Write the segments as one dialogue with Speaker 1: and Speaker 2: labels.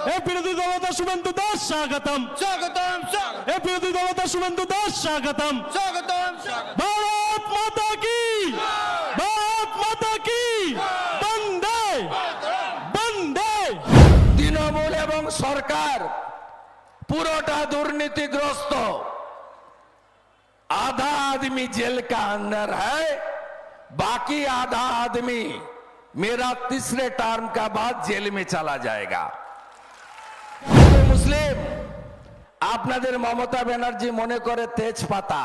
Speaker 1: ए विरोधी दलनेता शुभेन्दु दास स्वागतम
Speaker 2: स्वागतम
Speaker 1: ए विरोधी दलनेता शुभेन्दु दास स्वागतम
Speaker 2: स्वागतम
Speaker 1: भारत माता की बंदे बंदे
Speaker 3: তৃণমূল এবং সরকার পুরোটা দুর্নীতিগ্রস্ত आधा आदमी जेल का अंदर है बाकी आधा आदमी मेरा तीसरे टर्म का बाद जेल में चला जाएगा मुस्लिम আপনাদের মমতা ব্যানার্জি মনে করে তেজপাতা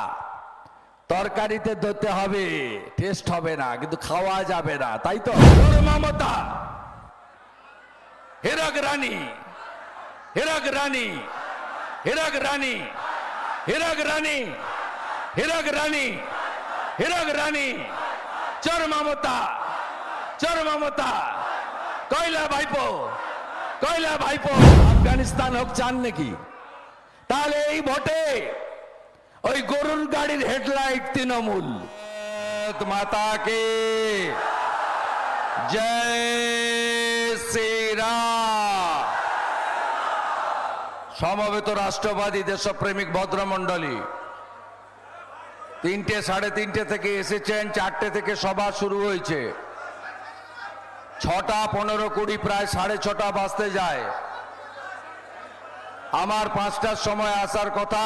Speaker 3: তরকারিতে দিতে হবে টেস্ট হবে না কিন্তু খাওয়া যাবে না তাই তো মমতা হিরক রানী হিরক রানী হিরক রানী হিরক রানী হিরক রানী হিরক রানী চোর মমতা কয়লা ভাইপো আফগানিস্তান হোক চান নাকি তাহলে এই ভোটে ওই গরুর গাড়ির হেডলাইট তৃণমূল মাতা কে জয় শ্রীরাম সমবেত রাষ্ট্রবাদী দেশপ্রেমিক ভদ্রমণ্ডলী 3টে 3:30 থেকে এসেছেন 4টে থেকে সভা শুরু হয়েছে 6টা 15-20 প্রায় 6:30 বাজতে যায় আমার 5টার সময় আসার কথা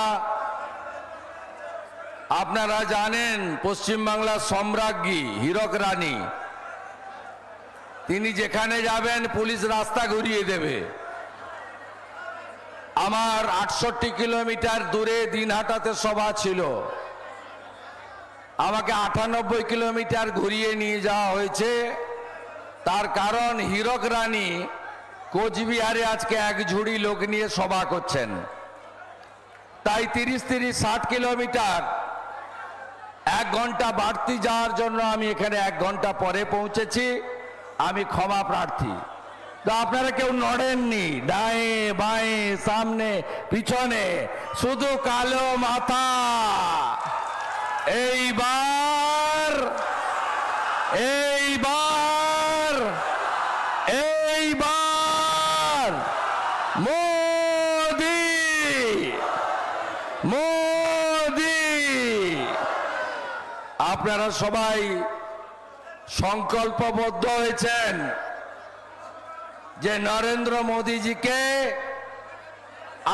Speaker 3: আপনারা জানেন পশ্চিম বাংলার সম্রাজ্ঞী হীরক রানী তিনি যেখানে যাবেন পুলিশ রাস্তা ঘুরিয়ে দেবে আমার 68 কিলোমিটার দূরে দিনহাটাতে সভা ছিল আমাকে 98 কিলোমিটার ঘুরিয়ে নিয়ে যাওয়া হয়েছে তার কারণ হীরক রানী কোচবিহারে আজকে এক ঝুড়ি লোক নিয়ে সভা করছেন তাই 30-60 কিলোমিটার 1 ঘন্টা বাড়তি যাওয়ার জন্য আমি এখানে 1 ঘন্টা পরে পৌঁছেছি আমি ক্ষমা প্রার্থী তো আপনারা কেউ নড়েননি ডায়ে বাঁয়ে সামনে পিছনে শুধু কালো মাথা এইবার মোদি আপনারা সবাই সংকল্পবদ্ধ হয়েছেন যে নরেন্দ্র মোদিজিকে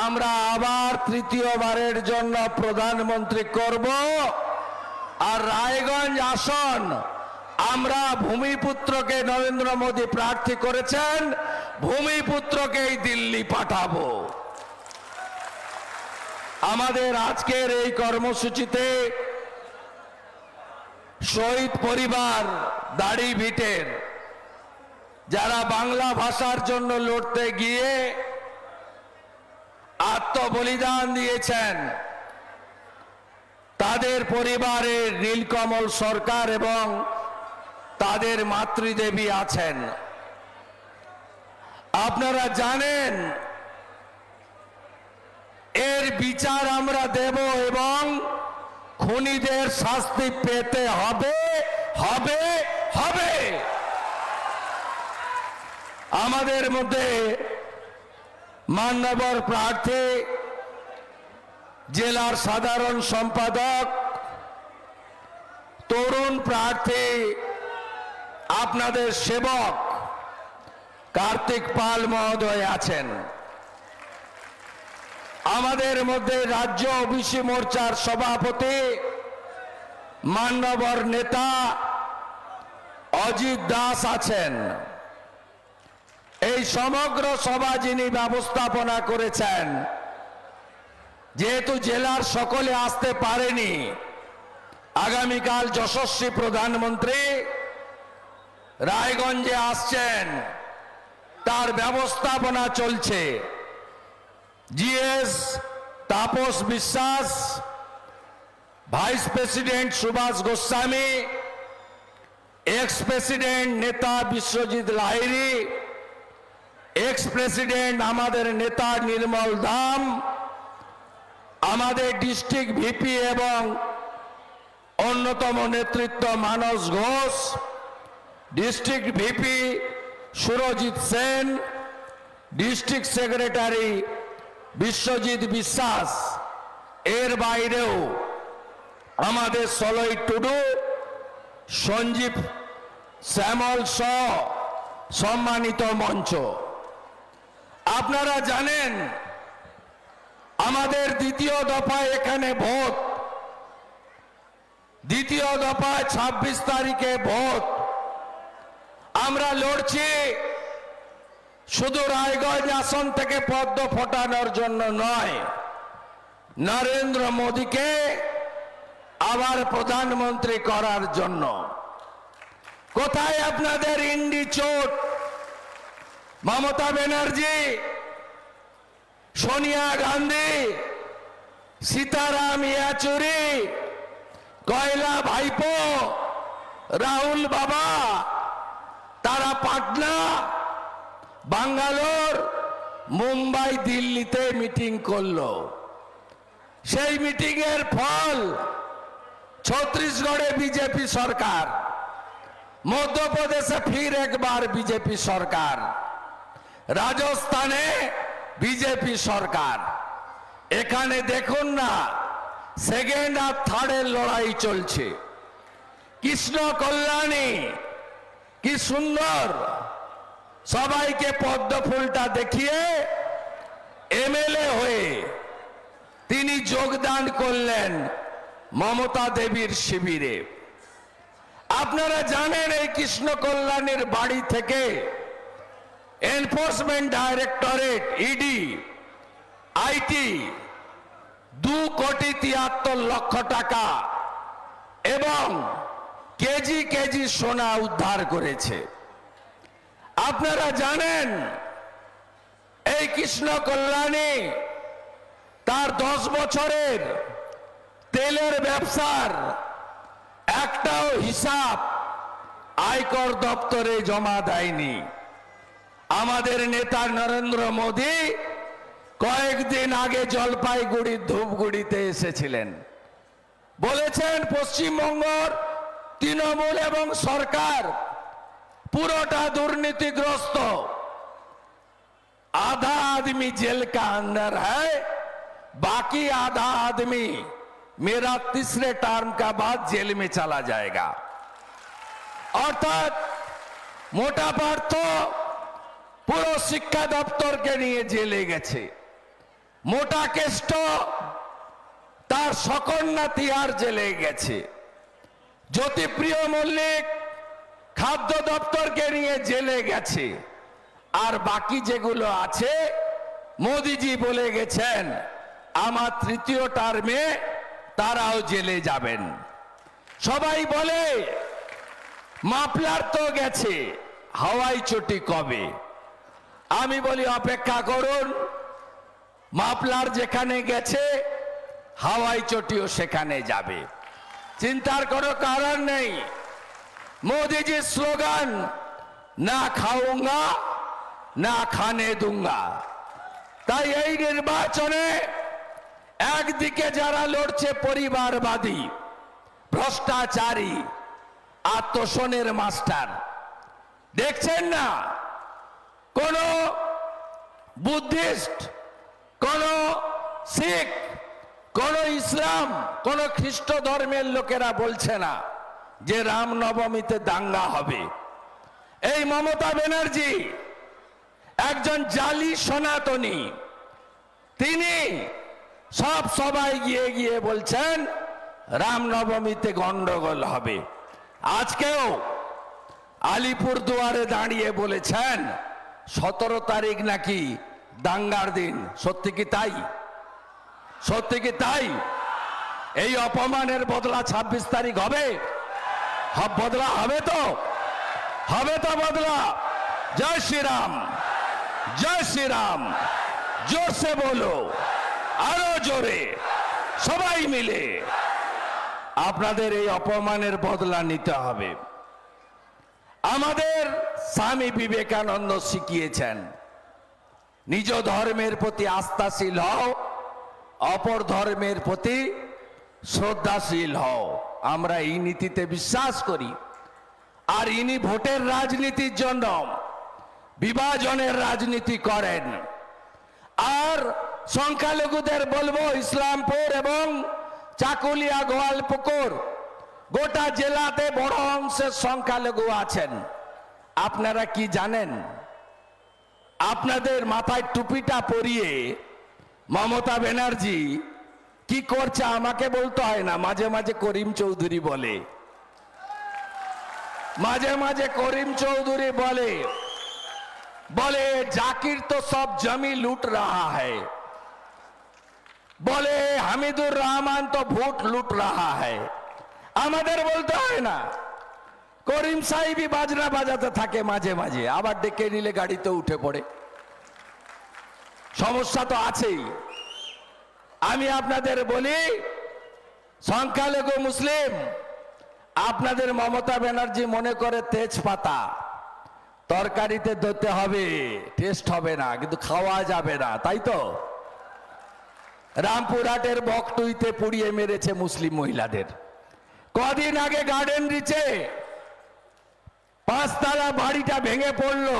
Speaker 3: আমরা আবার তৃতীয়বারের জন্য প্রধানমন্ত্রী করব আর রায়গঞ্জ আসন আমরা ভূমিপুত্রকে নরেন্দ্র মোদি প্রার্থী করেছেন ভূমিপুত্রকেই দিল্লি পাঠাবো আমাদের আজকের এই কর্মসূচিতে শহীদ পরিবার দাড়ি ভিটের যারা বাংলা ভাষার জন্য লড়তে গিয়ে আত্মবলিদান দিয়েছেন তাদের পরিবারের নীলকমল সরকার এবং তাদের মাতৃদেবী আছেন আপনারা জানেন এর বিচার আমরা দেব এবং খুনিদের শাস্তি পেতে হবে আমাদের মধ্যে মান্যবর প্রার্থী জেলার সাধারণ সম্পাদক তরুণ প্রার্থী আপনাদের সেবক কার্তিক পাল মহোদয় আছেন আমাদের মধ্যে রাজ্য ওবিসি মোর্চার সভাপতি মান্যবর নেতা অজিত দাস আছেন এই সমগ্র সভা যিনি ব্যবস্থাপনা করেছেন যেহেতু জেলার সকলে আসতে পারেনি আগামীকাল যশস্বী প্রধানমন্ত্রী রায়গঞ্জে আসছেন তার ব্যবস্থাপনা চলছে GS Tapas Biswas vice president Subhash Goswami ex president নেতা বিশ্বজিৎ লাহিড়ী এক্স প্রেসিডেন্ট আমাদের নেতা নির্মল ধাম আমাদের ডিস্ট্রিক্ট ভিপি এবং অন্যতম নেতৃত্ব Manas Ghosh district VP Surajit Sen district secretary Biswajit Biswas, এর বাইরেও আমাদের সলই টুডু, সঞ্জীব শ্যামল সহ সম্মানিত মঞ্চ। আপনারা জানেন আমাদের দ্বিতীয় দফায় এখানে ভোট, দ্বিতীয় দফায় 26 তারিখে ভোট। আমরা লড়ছি শুধু রায়গঞ্জ আসন থেকে পদ্ম ফোটানোর জন্য নয়, নরেন্দ্র মোদীকে আবার প্রধানমন্ত্রী করার জন্য। কোথায় আপনাদের ইন্ডি চোট? মমতা ব্যানার্জি, সোনিয়া গান্ধী, সীতারাম ইয়েচুরি, কয়লা ভাইপো, রাহুল বাবা, তারা পাটনা, বাঙ্গালোর, মুম্বাই, দিল্লিতে মিটিং করলো। সেই মিটিং এর ফল ছত্তিশগড়ে বিজেপি সরকার, মধ্যপ্রদেশে ফির একবার বিজেপি সরকার, রাজস্থানে বিজেপি সরকার। এখানে দেখুন না, সেকেন্ড আর থার্ডের লড়াই চলছে। কৃষ্ণ কল্যাণী কি সুন্দর সবাইকে পদ্ম ফুলটা দেখিয়ে এমএলএ হয়ে তিনি যোগদান করলেন মমতা দেবীর শিবিরে। আপনারা জানেন এই কৃষ্ণ কল্যাণীর বাড়ি থেকে এনফোর্সমেন্ট ডাইরেক্টরেট, ইডি, আইটি 2,73,00,000 টাকা এবং কেজি কেজি সোনা উদ্ধার করেছে। আপনারা জানেন এই কৃষ্ণ কল্যাণী তার 10 বছরের তেলের ব্যবসার একটাও হিসাব আয়কর দপ্তরে জমা দেয়নি। আমাদের নেতা নরেন্দ্র মোদী কয়েকদিন আগে জলপাইগুড়ির ধূপগুড়িতে এসেছিলেন, বলেছেন পশ্চিমবঙ্গের তৃণমূল এবং সরকার পুরোটা দুর্নীতিগ্রস্ত, आधा आदमी जेल का अंदर है, बाकी आधा आदमी मेरा तीसरे टर्म का बाद जेल में चला जाएगा। अर्थात मोटा पार्थ পুরো শিক্ষা দপ্তরকে নিয়ে জেলে গেছে, মোটা কেষ্ট তার সকন্যা তিহার জেলে গেছে, জ্যোতিপ্রিয় মল্লিক খাদ্য দপ্তরকে নিয়ে জেলে গেছে। আর বাকি যেগুলো আছে মোদিজি বলে গেছেন আমার তৃতীয় টার্মে তারাও জেলে যাবেন। সবাই বলে মাফলার তো গেছে, হাওয়াই চটি কবে? আমি বলি অপেক্ষা করুন, মাফলার যেখানে গেছে হাওয়াই চটিও সেখানে যাবে, চিন্তার কোনো কারণ নেই। মোদিজির স্লোগান না খাऊंगा না খানে दूंगा। তাই এই নির্বাচনে একদিকে যারা লড়ছে পরিবারবাদী, ভ্রষ্টাচারী, আত্মসনের মাস্টার, দেখছেন না কোন বুদ্ধিস্ট, কোন শিখ, কোন ইসলাম, কোন খ্রিস্ট ধর্মের লোকেরা বলছে না যে রামনবমীতে দাঙ্গা হবে। এই মমতা ব্যানার্জি একজন জালি সনাতনী, তিনি সব সবাই গিয়ে গিয়ে বলছেন রামনবমীতে গন্ডগোল হবে। আজকেও আলিপুরদুয়ারে দাঁড়িয়ে বলেছেন 17 তারিখ নাকি দাঙ্গার দিন। সত্যি কি তাই? সত্যি কি তাই? এই অপমানের বদলা 26 তারিখ হবে? বদলা হবে তো? হবে তো বদলা? জয় শ্রীরাম, জয় শ্রীরাম, জোরসে বলো, আরো জোরে, সবাই মিলে আপনাদের এই অপমানের বদলা নিতে হবে। আমাদের স্বামী বিবেকানন্দ শিখিয়েছেন নিজ ধর্মের প্রতি আস্থাশীল হও, অপর ধর্মের প্রতি শ্রদ্ধাশীল হও। আমরা এই নীতিতে বিশ্বাস করি। আর ইনি ভোটের রাজনীতির জন্য বিভাজনের রাজনীতি করেন। আর সংখ্যালঘুদের বলবো, ইসলামপুর এবং চাকুলিয়া, গোয়ালপুকুর গোটা জেলাতে বড় অংশের সংখ্যালঘু আছেন। আপনারা কি জানেন? আপনাদের মাথায় টুপিটা পরিয়ে মমতা ব্যানার্জি কি করছে আমাকে বলতে হয় না, মাঝে মাঝে করিম চৌধুরী বলে, মাঝে মাঝে করিম চৌধুরী বলে बोले जाकिर तो सब जमी लूट रहा है, बोले হামিদুর রহমান তো ভোট লুট रहा है। আমাদের বলতে হয় না, করিম সাহেবই বাজনা বাজাতে থাকে মাঝে মাঝে, আবার ডেকে নিলে গাড়িতে উঠে পড়ে। সমস্যা তো আছেই। আমি আপনাদের বলি, সংখ্যালঘু মুসলিম, আপনাদের মমতা ব্যানার্জি মনে করে তেজপাতা তরকারিতে দিতে হবে, টেস্ট হবে না, কিন্তু খাওয়া যাবে না, তাই তো? রামপুরহাটের বকটুইতে পুড়িয়ে মেরেছে মুসলিম মহিলাদের। কদিন আগে গার্ডেন রিচে 5 তলা বাড়িটা ভেঙে পড়লো,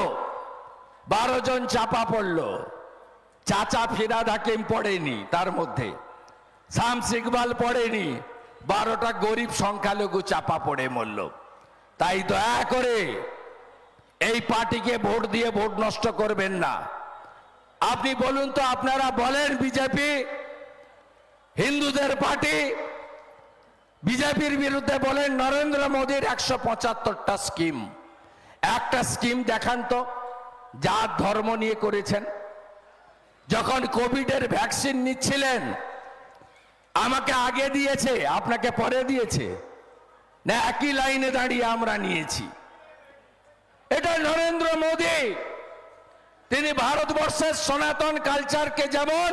Speaker 3: 12 জন চাপা পড়লো। চাচা ফিরাদ হাকিম পড়েনি, তার মধ্যে শামস ইকবাল পড়েনি, 12টা গরিব সংখ্যালঘু চাপা পড়ে মরল। তাই দয়া করে এই পার্টিকে ভোট দিয়ে ভোট নষ্ট করবেন না। আপনি বলুন তো, আপনারা বলেন বিজেপি হিন্দুদের পার্টি, বিজেপির বিরুদ্ধে বলেন নরেন্দ্র মোদীর 175টা স্কিম, একটা স্কিম দেখান তো জাত ধর্ম নিয়ে করেছেন। যখন কোভিডের ভ্যাকসিন নিচ্ছিলেন, আমাকে আগে দিয়েছে, আপনাকে পরে দিয়েছে না? একই লাইনে দাঁড়িয়ে আমরা নিয়েছি। এটা নরেন্দ্র মোদী, তিনি ভারতবর্ষের সনাতন কালচারকে যেমন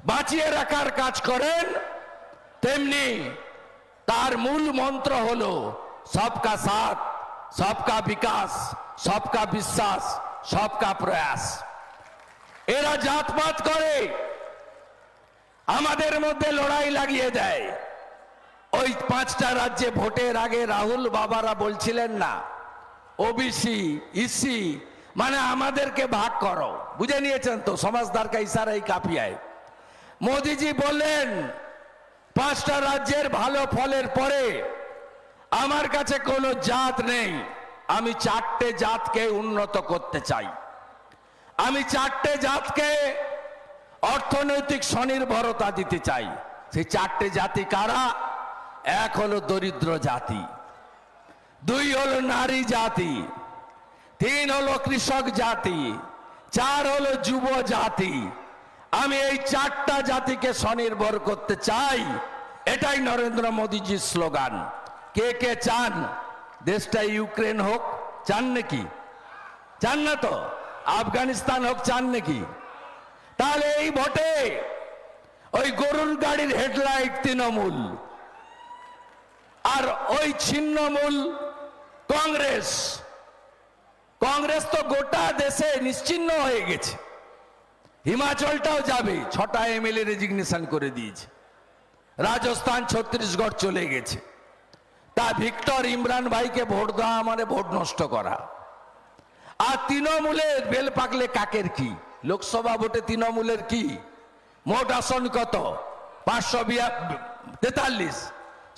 Speaker 3: বাঁচিয়ে রাখার কাজ করেন, তেমনি তার মূল মন্ত্র হলো সবকা সাথ, সবকা বিকাশ, সবকা বিশ্বাস, সবকা প্রয়াস। এরা জাতপাত করে, আমাদের মধ্যে লড়াই লাগিয়ে দেয়। ওই 5টা রাজ্যে ভোটের আগে রাহুল বাবারা বলছিলেন না, ওবিসি ইসি মানে আমাদেরকে ভাগ করো, বুঝে নিয়েছেন তো? সমাজদার কা ইশারাই কাফি হয়। মোদিজি বললেন 5টা রাজ্যের ভালো ফলের পরে আমার কাছে কোনো জাত নেই, আমি 4টে জাতকে উন্নত করতে চাই, আমি 4টে জাতকে অর্থনৈতিক স্বনির্ভরতা দিতে চাই। সেই 4টে জাতি কারা? 1 হলো দরিদ্র জাতি, 2 হলো নারী জাতি, 3 হলো কৃষক জাতি, 4 হলো যুব জাতি। আমি এই 4টা জাতিকে স্বনির্ভর করতে চাই, এটাই নরেন্দ্র মোদীজির স্লোগান। কে কে চান দেশটা ইউক্রেন হোক? চান নাকি? চান না তো? আফগানিস্তান হোক চান নাকি? তাহলে এই ভোটে ওই গরুর গাড়ির হেডলাইট তৃণমূল, আর ওই ছিন্নমূল কংগ্রেস। কংগ্রেস তো গোটা দেশে নিশ্চিহ্ন হয়ে গেছে, হিমাচলটাও যাবে, 6টা এমএলএ রেজিগনেশন করে দিয়েছে, রাজস্থান ছত্তিশগড় চলে গেছে। তা ভিক্টর ইমরান ভাইকে ভোট দেওয়া মানে ভোট নষ্ট করা। আর তৃণমূলের বেল পাকলে কাকের কি? লোকসভা ভোটে তৃণমূলের কি মোট আসন কত? 543।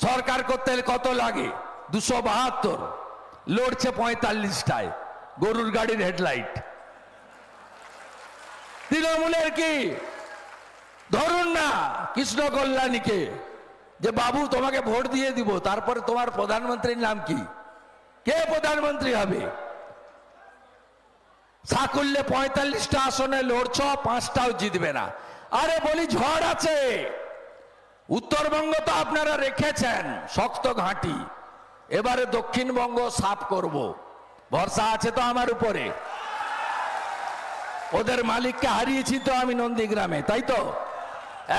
Speaker 3: সরকার করতে কত লাগে? 272। লড়ছে 45টায়, গরুর গাড়ির হেডলাইট। তৃণমূলের কি? ধরুন না কৃষ্ণ কল্যাণীকে, যে বাবু তোমাকে ভোট দিয়ে দিব, তারপরে তোমার প্রধানমন্ত্রীর নাম কি? কে প্রধানমন্ত্রী হবে? সাকুল্যে 45টা আসনে লড়ছ, 5টাও জিতবে না। আরে বলি ঝড় আছে, উত্তরবঙ্গ তো আপনারা রেখেছেন শক্ত ঘাঁটি, এবারে দক্ষিণবঙ্গ সাফ করব, ভরসা আছে তো আমার উপরে? ওদের মালিককে হারিয়েছি তো আমি নন্দীগ্রামে, তাই তো?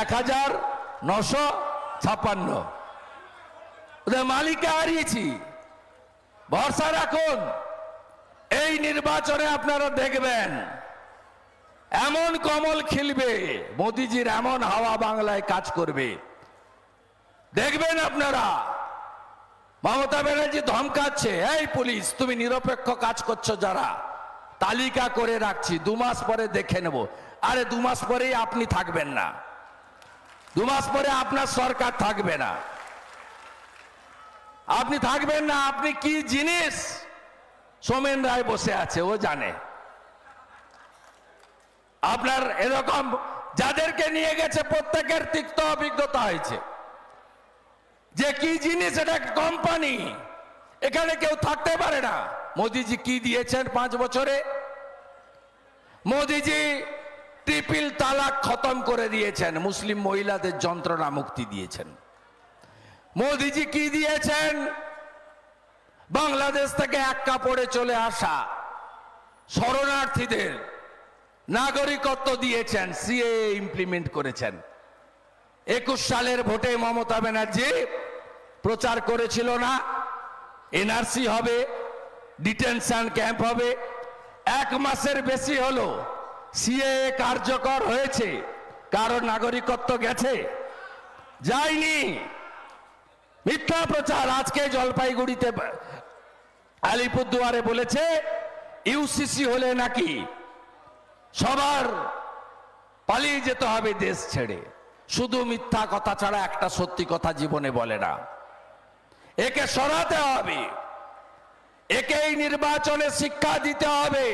Speaker 3: 1956 ওদের মালিককে হারিয়েছি, ভরসা রাখুন। এই নির্বাচনে আপনারা দেখবেন এমন কমল খিলবে, মোদিজির এমন হাওয়া বাংলায় কাজ করবে, দেখবেন আপনারা। মমতা ব্যানার্জি ধমকাচ্ছে, এই পুলিশ তুমি নিরপেক্ষ কাজ করছো যারা, তালিকা করে রাখছি, 2 মাস পরে দেখে নেব। আরে 2 মাস পরেই আপনি থাকবেন না, 2 মাস পরে আপনার সরকার থাকবে না, আপনি থাকবেন না। আপনি কি জিনিস সোমেন রায় বসে আছে, ও জানে। আপনার এরকম যাদেরকে নিয়ে গেছে প্রত্যেকের তিক্ত অভিজ্ঞতা হয়েছে যে কি জিনিস, এটা কোম্পানি, এখানে কেউ থাকতে পারে না। মোদিজি কি দিয়েছেন 5 বছরে? মোদিজি ট্রিপল তালাক খতম করে দিয়েছেন, মুসলিম মহিলাদের যন্ত্রণা মুক্তি দিয়েছেন। মোদিজি কি দিয়েছেন? বাংলাদেশ থেকে এক কাপড়ে চলে আসা শরণার্থীদের নাগরিকত্ব দিয়েছেন, সিএ ইমপ্লিমেন্ট করেছেন। 21 সালের ভোটে মমতা ব্যানার্জি প্রচার করেছিল না এনআরসি হবে, ডিটেনশন ক্যাম্প হবে। 1 মাসের বেশি হলো সিএ কার্যকর হয়েছে, কারো নাগরিকত্ব গেছে? যায়নি। মিথ্যা প্রচার। আজকে জলপাইগুড়িতে আলিপুরদুয়ারে বলেছে ইউসিসি হলে নাকি সবার পালিয়ে যেতে হবে দেশ ছেড়ে। শুধু মিথ্যা কথা ছাড়া একটা সত্যি কথা জীবনে বলে না। একে সরাতে হবে, একেই নির্বাচনে শিক্ষা দিতে হবে।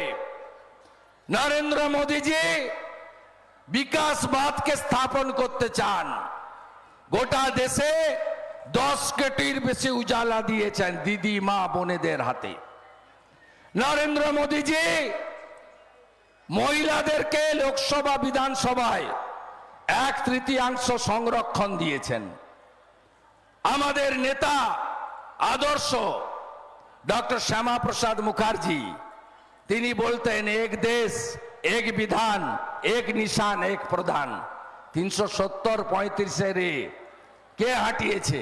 Speaker 3: নরেন্দ্র মোদীজি বিকাশবাদকে স্থাপন করতে চান। গোটা দেশে 10 কোটির বেশি উজালা দিয়েছেন দিদি মা বোনেদের হাতে। নরেন্দ্র মোদীজি মহিলাদেরকে লোকসভা বিধানসভায় 1/3 সংরক্ষণ দিয়েছেন। আমাদের নেতা আদর্শ ডক্টর শ্যামা প্রসাদ মুখার্জি, তিনি বলতেন এক দেশ এক বিধান এক নিশান এক প্রধান। 370-35 কে হাঁটিয়েছে?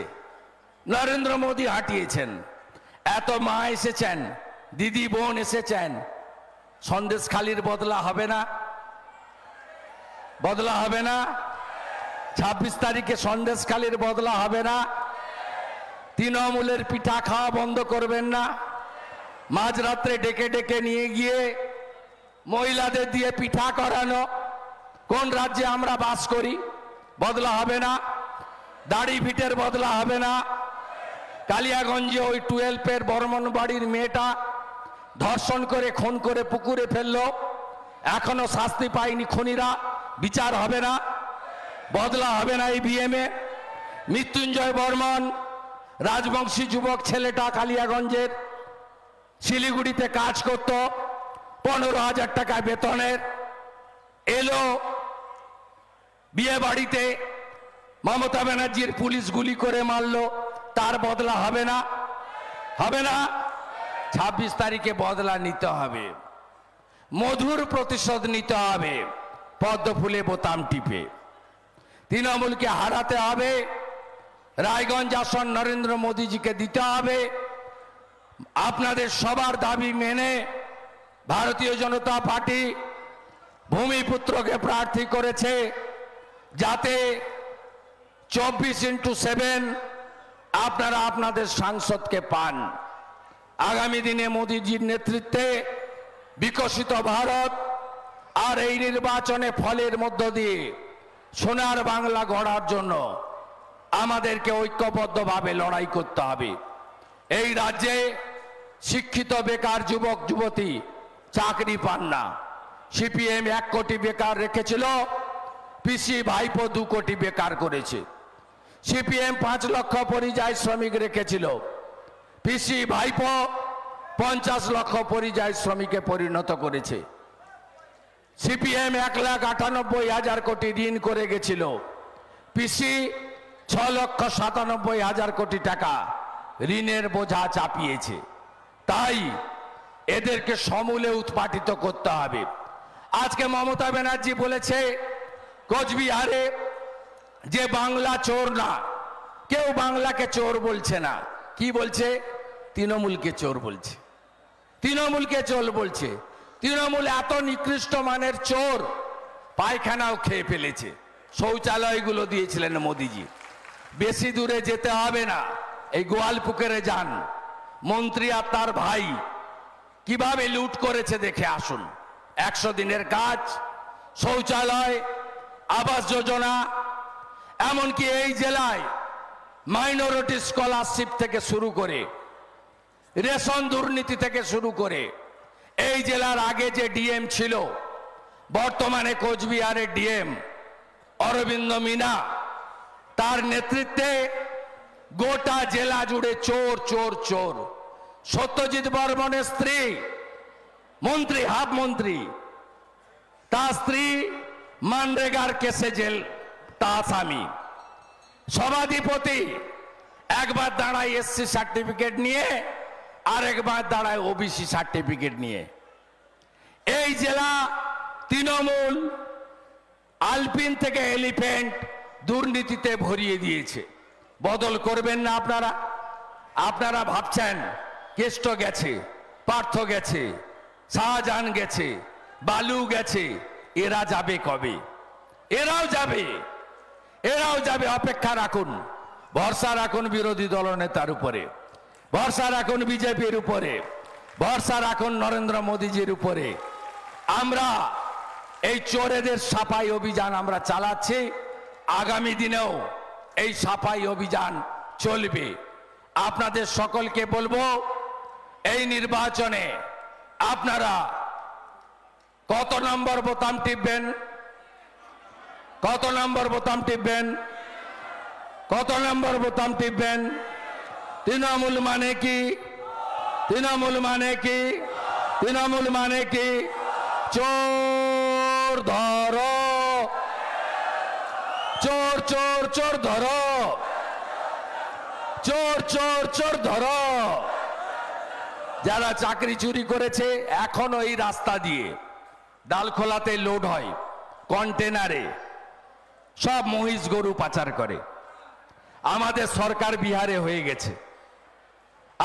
Speaker 3: নরেন্দ্র মোদী হাঁটিয়েছেন। এত মা এসেছেন, দিদি বোন এসেছেন, সন্দেশখালির বদলা হবে না? বদলা হবে না? 26 তারিখে সন্দেশখালির বদলা হবে না? তৃণমূলের পিঠা খাওয়া বন্ধ করবেন না? মাঝরাত্রে ডেকে ডেকে নিয়ে গিয়ে মহিলাদের দিয়ে পিঠা করানো, কোন রাজ্যে আমরা বাস করি? বদলা হবে না? দাড়ি ভিটের বদলা হবে না? কালিয়াগঞ্জে ওই 12 বর্মন বাড়ির মেয়েটা ধর্ষণ করে খুন করে পুকুরে ফেললো, এখনো শাস্তি পায়নি খুনিরা, বিচার হবে না? বদলা হবে না এই বিএমএ? মৃত্যুঞ্জয় বর্মন রাজবংশী যুবক ছেলেটা কালিয়াগঞ্জের শিলিগুড়িতে কাজ করত, 15,000 টাকা বেতনের, এলো বিয়ে বাড়িতে, মমতা ব্যানার্জির পুলিশ গুলি করে মারলো, তার বদলা হবে না? হবে না? 26 তারিখে বদলা নিতে হবে, মধুর প্রতিশোধ নিতে হবে, পদ্ম ফুলে বোতাম টিপে। তৃণমূলকে হারাতে হবে, রায়গঞ্জ আসন নরেন্দ্র মোদীজিকে দিতে হবে। আপনাদের সবার দাবি মেনে ভারতীয় জনতা পার্টি ভূমিপুত্রকে প্রার্থী করেছে, যাতে 24x7 আপনারা আপনাদের সাংসদকে পান। আগামী দিনে মোদীজির নেতৃত্বে বিকশিত ভারত আর এই নির্বাচনে ফলের মধ্য দিয়ে সোনার বাংলা গড়ার জন্য আমাদেরকে ঐক্যবদ্ধভাবে লড়াই করতে হবে। এই রাজ্যে শিক্ষিত বেকার যুবক যুবতী চাকরি পান না। সিপিএম 1 কোটি বেকার রেখেছিল, পিসি ভাইপো 2 কোটি বেকার করেছে। সিপিএম 5 লক্ষ পরিযায়ী শ্রমিক রেখেছিল, পিসি ভাইপো 50 লক্ষ পরিযায়ী শ্রমিকে পরিণত করেছে। সিপিএম 1,98,000 কোটি ঋণ করে গেছিল, পিসি 6,97,000 কোটি টাকা ঋণের বোঝা চাপিয়েছে। তাই এদেরকে সমূলে উৎপাটিত করতে হবে। আজকে মমতা ব্যানার্জি বলেছে কোচবিহারে যে বাংলা চোর না, কেউ বাংলাকে চোর বলছে না। কি বলছে? তৃণমূলকে চোর বলছে, তৃণমূলকে চোর বলছে। তৃণমূল এত নিকৃষ্ট মানের চোর, পায়খানাও খেয়ে ফেলেছে। শৌচালয়গুলো দিয়েছিলেন মোদিজি। বেশি দূরে যেতে হবে না, এই গোয়ালপুকুরে যান, মন্ত্রী আর তার ভাই কিভাবে লুট করেছে দেখে আসুন। 100 দিনের কাজ, শৌচালয়, আবাস যোজনা, এমনকি এই জেলায় মাইনরিটি স্কলারশিপ থেকে শুরু করে রেশন দুর্নীতি থেকে শুরু করে এই জেলার আগে যে ডিএম ছিল, বর্তমানে কোচবিহারের ডিএম অরবিন্দ মিনা, তার নেতৃত্বে গোটা জেলা জুড়ে চোর চোর চোর। সত্যজিৎ বর্মনের স্ত্রী মন্ত্রী, হাফ মন্ত্রী, তার স্ত্রী মানরেগার কেসে জেল, তা আসামি। সভাধিপতি একবার দাঁড়ায় এসসি সার্টিফিকেট নিয়ে, আরেকবার দাঁড়ায় ওবিসি সার্টিফিকেট নিয়ে। এই জেলা তৃণমূল আলপিন থেকে এলিফ্যান্ট দুর্নীতিতে ভরিয়ে দিয়েছে। বদল করবেন না আপনারা? আপনারা ভাবছেন কেষ্ট গেছে, পার্থ গেছে, শাহজাহান গেছে, বালু গেছে, এরা যাবে কবে? এরাও যাবে, এরাও যাবে। অপেক্ষা রাখুন, ভরসা রাখুন বিরোধী দলনেতার উপরে, ভরসা রাখুন বিজেপির উপরে, ভরসা রাখুন নরেন্দ্র মোদীজির উপরে। আমরা এই চোরেদের সাফাই অভিযান আমরা চালাচ্ছি, আগামী দিনেও এই সাফাই অভিযান চলবে। আপনাদের সকলকে বলবো, এই নির্বাচনে আপনারা কত নম্বর বোতাম টিপবেন? কত নম্বর বোতাম টিপবেন? কত নম্বর বোতাম টিপবেন? তৃণমূল মানে কি? তৃণমূল মানে কি? তৃণমূল মানে কি? চোর ধরো, চোর চোর চোর ধরো, চোর চোর চোর ধরো। যারা চাকরি চুরি করেছে এখনো এই রাস্তা দিয়ে ডালখোলাতে লোড হয় কন্টেনারে, সব মহিষ গরু পাচার করে। আমাদের সরকার বিহারে হয়ে গেছে।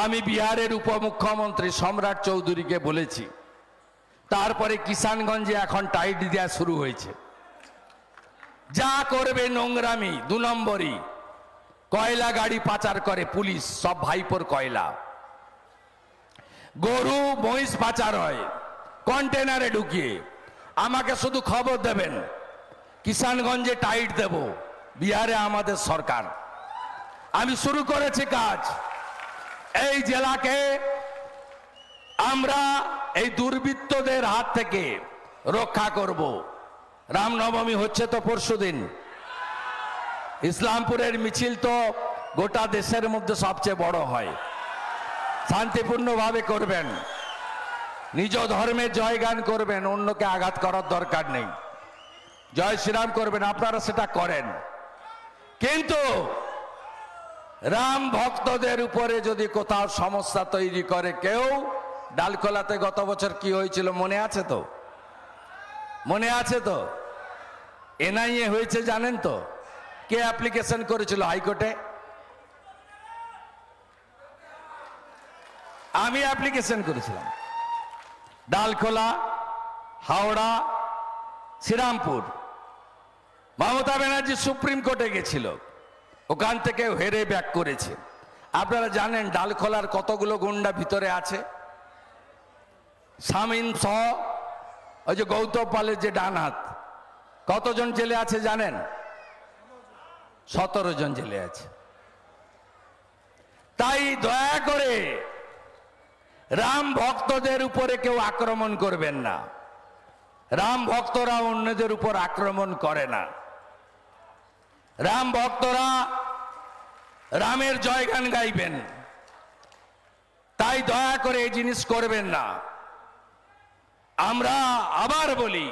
Speaker 3: আমি বিহারের উপমুখ্যমন্ত্রী সম্রাট চৌধুরীকে বলেছি, তারপরে কিষানগঞ্জে এখন টাইট দেওয়া শুরু হয়েছে। যা করবে নোংরামি, 2 নম্বরই। কয়লা গাড়ি পাচার করে পুলিশ, সব ভাইপোর কয়লা। গরু মহিষ পাচার হয় কন্টেনারে ঢুকিয়ে। আমাকে শুধু খবর দেবেন, কিষানগঞ্জে টাইট দেব। বিহারে আমাদের সরকার, আমি শুরু করেছি কাজ। এই জেলাকে আমরা এই দুর্বৃত্তদের হাত থেকে রক্ষা করব। রামনবমী হচ্ছে তো পরশুদিন। ইসলামপুরের মিছিল তো গোটা দেশের মধ্যে সবচেয়ে বড় হয়। শান্তিপূর্ণভাবে করবেন, নিজ ধর্মের জয়গান করবেন, অন্যকে আঘাত করার দরকার নেই। জয় শ্রীরাম করবেন, আপনারা সেটা করেন। কিন্তু রাম ভক্তদের উপরে যদি কোথাও সমস্যা তৈরি করে কেউ, ডালখোলাতে গত বছর কি হয়েছিল মনে আছে তো? মনে আছে তো? এনআইএ হয়েছে জানেন তো? কে অ্যাপ্লিকেশন করেছিল হাইকোর্টে? আমি অ্যাপ্লিকেশন করেছিলাম। ডালখোলা, হাওড়া, শ্রীরামপুর। মমতা ব্যানার্জি সুপ্রিম কোর্টে গেছিল, ওখান থেকে হেরে ব্যাক করেছে। আপনারা জানেন ডালখোলার কতগুলো গুন্ডা ভিতরে আছে? শামিন সহ ওই যে গৌতম পালের যে ডান হাত, কতজন জেলে আছে জানেন? 17 জন জেলে আছে। তাই দয়া করে রাম ভক্তদের উপরে কেউ আক্রমণ করবেন না। রাম ভক্তরা অন্যদের উপর আক্রমণ করে না। রাম ভক্তরা রামের জয়গান গাইবেন। তাই দয়া করে এই জিনিস করবেন না। আমরা আবার বলি,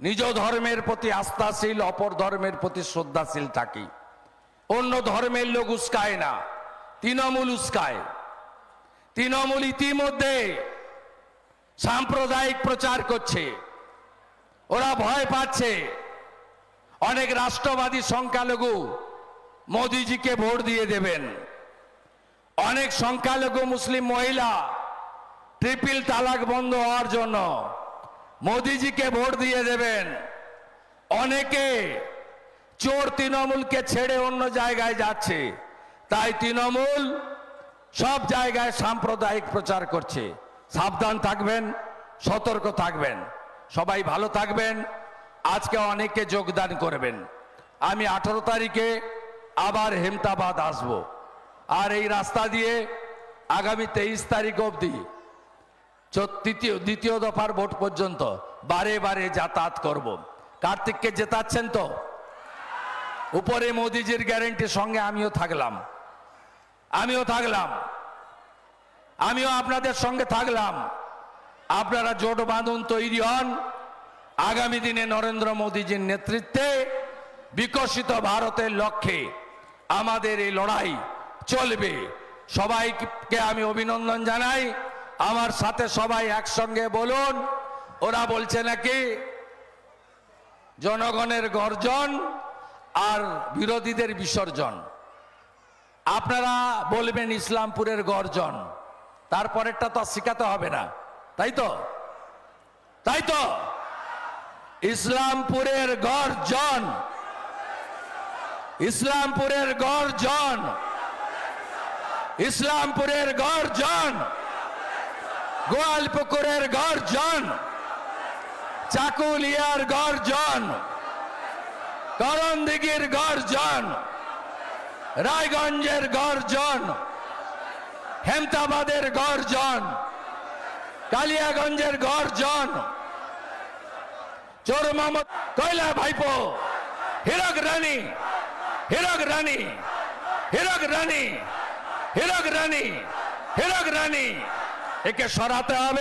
Speaker 3: নিজ ধর্মের প্রতি আস্থাশীল, অপর ধর্মের প্রতি শ্রদ্ধাশীল থাকি। অন্য ধর্মের লোক উস্কায় না, তৃণমূল উস্কায়। তৃণমূল ইতিমধ্যে সাম্প্রদায়িক প্রচার করছে, ওরা ভয় পাচ্ছে। অনেক রাষ্ট্রবাদী সংখ্যালঘু মোদিজিকে ভোট দিয়ে দেবেন। অনেক সংখ্যালঘু মুসলিম মহিলা ট্রিপল তালাক বন্ধ হওয়ার জন্য মোদিজিকে ভোট দিয়ে দেবেন। অনেকে চোর তৃণমূলকে ছেড়ে অন্য জায়গায় যাচ্ছে। তাই তৃণমূল সব জায়গায় সাম্প্রদায়িক প্রচার করছে। সাবধান থাকবেন, সতর্ক থাকবেন, সবাই ভালো থাকবেন। আজকে অনেকে যোগদান করবেন। আমি 18 তারিখে আবার হেমতাবাদ আসব, আর এই রাস্তা দিয়ে আগামী 23 তারিখ অবধি দ্বিতীয় দফার ভোট পর্যন্ত বারে বারে যাতায়াত করব। কার্তিককে জেতাচ্ছেন তো? উপরে মোদিজির গ্যারেন্টির সঙ্গে আমিও থাকলাম, আমিও আপনাদের সঙ্গে থাকলাম। আপনারা জোট বাঁধুন, তৈরি হন। আগামী দিনে নরেন্দ্র মোদীজির নেতৃত্বে বিকশিত ভারতের লক্ষ্যে আমাদের এই লড়াই চলবে। সবাইকে আমি অভিনন্দন জানাই। আমার সাথে সবাই একসঙ্গে বলুন। ওরা বলছে নাকি জনগণের গর্জন আর বিরোধীদের বিসর্জন। আপনারা বলবেন ইসলামপুরের গর্জন, তারপরেরটা তো শিখাতে হবে না, তাই তো? ইসলামপুরের গর্জন, ইসলামপুরের গর্জন, ইসলামপুরের গর্জন, গোয়ালপুকুরের গর্জন, চাকুলিয়ার গর্জন, করণদিঘির গর্জন, রায়গঞ্জের গর্জন, হেমতাবাদের গর্জন, কালিয়াগঞ্জের গর্জন, চোর মোহাম্মদ কয়লা ভাইপো, হীরক রানী, হীরক রানী, হীরক রানী, হীরক রানী, হীরক রানী, একে সরাতে হবে।